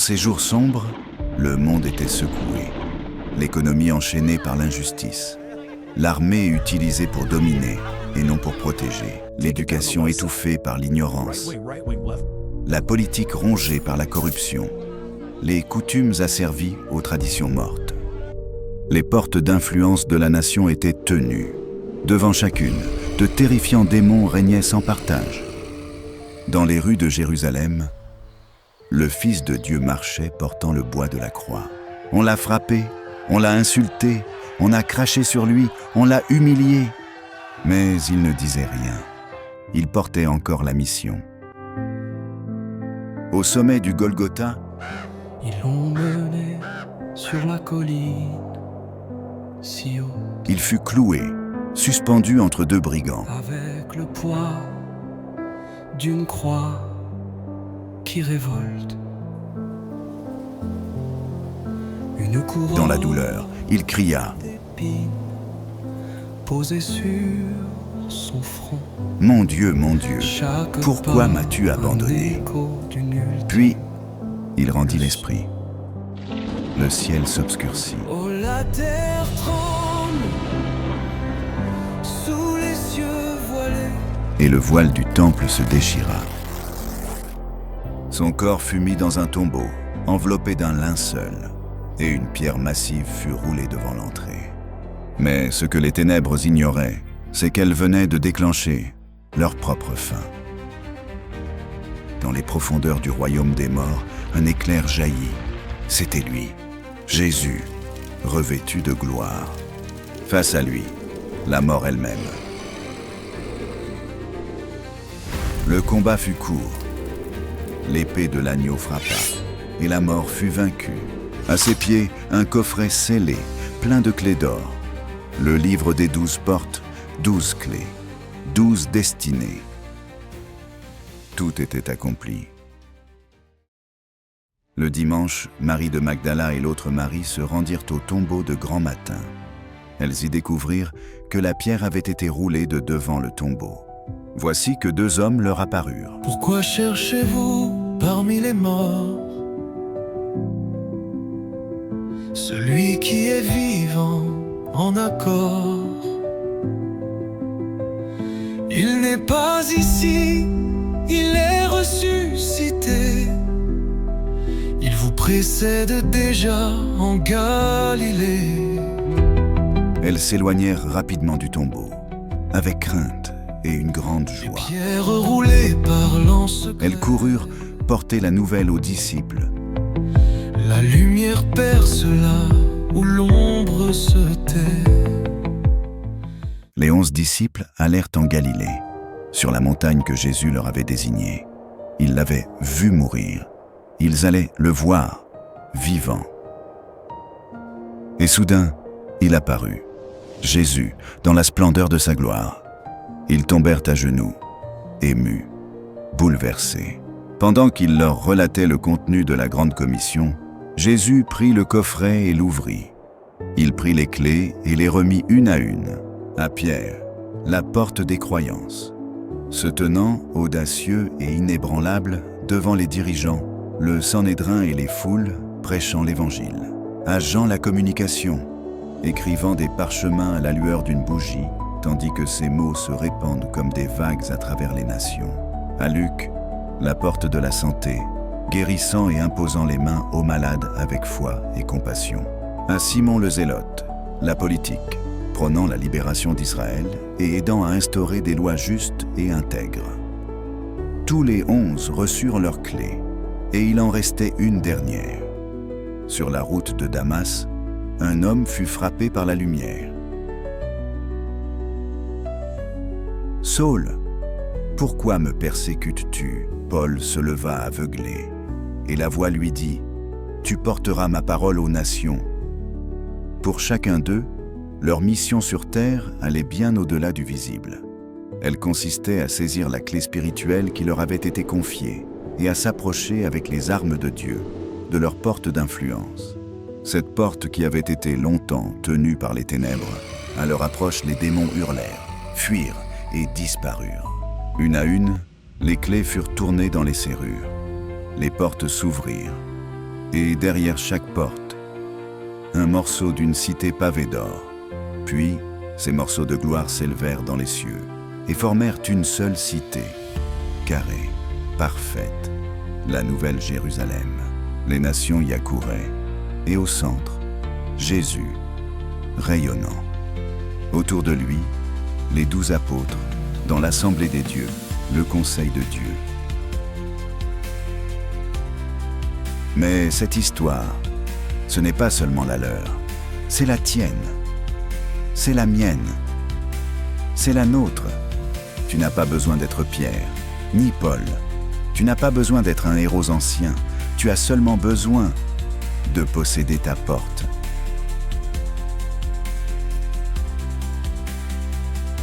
ces jours sombres, le monde était secoué. L'économie enchaînée par l'injustice. L'armée utilisée pour dominer et non pour protéger. L'éducation étouffée par l'ignorance. La politique rongée par la corruption. Les coutumes asservies aux traditions mortes. Les portes d'influence de la nation étaient tenues. Devant chacune, de terrifiants démons régnaient sans partage. Dans les rues de Jérusalem, le Fils de Dieu marchait portant le bois de la croix. On l'a frappé, on l'a insulté, on a craché sur lui, on l'a humilié. Mais il ne disait rien. Il portait encore la mission. Au sommet du Golgotha, ils l'ont mené sur la colline, si haut, il fut cloué, suspendu entre deux brigands. avec le poids d'une croix qui révolte. Une couronne Dans la douleur, il cria d'épines posée sur son front. « Mon Dieu, Chaque pourquoi pas, m'as-tu un abandonné ?» écho d'une ultime. Puis, il rendit l'esprit. Le ciel s'obscurcit. Oh, la terre tremble sous les cieux voilés. Et le voile du temple se déchira. Son corps fut mis dans un tombeau, enveloppé d'un linceul, et une pierre massive fut roulée devant l'entrée. Mais ce que les ténèbres ignoraient, c'est qu'elles venaient de déclencher leur propre fin. Dans les profondeurs du royaume des morts, un éclair jaillit. C'était lui, Jésus, revêtu de gloire. Face à lui, la mort elle-même. Le combat fut court. L'épée de l'agneau frappa, et la mort fut vaincue. À ses pieds, un coffret scellé, plein de clés d'or. Le livre des 12 portes, 12 clés, 12 destinées. Tout était accompli. Le dimanche, Marie de Magdala et l'autre Marie se rendirent au tombeau de grand matin. Elles y découvrirent que la pierre avait été roulée de devant le tombeau. Voici que 2 hommes leur apparurent. Pourquoi cherchez-vous parmi les morts celui qui est vivant en accord? Il n'est pas ici, il est ressuscité. Il vous précède déjà en Galilée. Elles s'éloignèrent rapidement du tombeau, avec crainte et une grande joie. Pierre roulée par l'anse. Elles coururent porter la nouvelle aux disciples. La lumière perce là où l'ombre se tait. Les 11 disciples allèrent en Galilée, sur la montagne que Jésus leur avait désignée. Ils l'avaient vu mourir. Ils allaient le voir, vivant. Et soudain, il apparut, Jésus, dans la splendeur de sa gloire. Ils tombèrent à genoux, émus, bouleversés. Pendant qu'il leur relatait le contenu de la grande commission, Jésus prit le coffret et l'ouvrit. Il prit les clés et les remit une à Pierre, la porte des croyances. Se tenant, audacieux et inébranlable, devant les dirigeants, le Sanhédrin et les foules, prêchant l'Évangile. À Jean la communication, écrivant des parchemins à la lueur d'une bougie, tandis que ces mots se répandent comme des vagues à travers les nations. À Luc, la porte de la santé, guérissant et imposant les mains aux malades avec foi et compassion. À Simon le Zélote, la politique, prônant la libération d'Israël et aidant à instaurer des lois justes et intègres. Tous les 11 reçurent leurs clés, et il en restait une dernière. Sur la route de Damas, un homme fut frappé par la lumière. « Saul, pourquoi me persécutes-tu » Paul se leva aveuglé, et la voix lui dit « Tu porteras ma parole aux nations. » Pour chacun d'eux, leur mission sur terre allait bien au-delà du visible. Elle consistait à saisir la clé spirituelle qui leur avait été confiée et à s'approcher avec les armes de Dieu, de leur porte d'influence. Cette porte qui avait été longtemps tenue par les ténèbres, à leur approche les démons hurlèrent, fuirent et disparurent. Une à une, les clés furent tournées dans les serrures. Les portes s'ouvrirent. et derrière chaque porte, un morceau d'une cité pavée d'or. Puis, ces morceaux de gloire s'élevèrent dans les cieux et formèrent une seule cité, carrée, parfaite, la Nouvelle Jérusalem. Les nations y accouraient, et au centre, Jésus, rayonnant. Autour de lui, les 12 apôtres, dans l'assemblée des dieux, le conseil de Dieu. Mais cette histoire, ce n'est pas seulement la leur, c'est la tienne, c'est la mienne, c'est la nôtre. Tu n'as pas besoin d'être Pierre, ni Paul, tu n'as pas besoin d'être un héros ancien, tu as seulement besoin de posséder ta porte.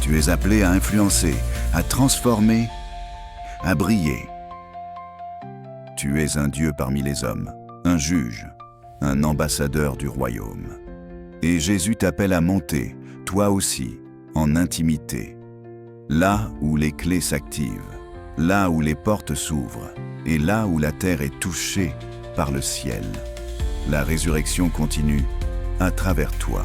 Tu es appelé à influencer, à transformer, à briller. Tu es un Dieu parmi les hommes, un juge, un ambassadeur du royaume. Et Jésus t'appelle à monter, toi aussi, en intimité. Là où les clés s'activent, là où les portes s'ouvrent, et là où la terre est touchée par le ciel. La résurrection continue à travers toi.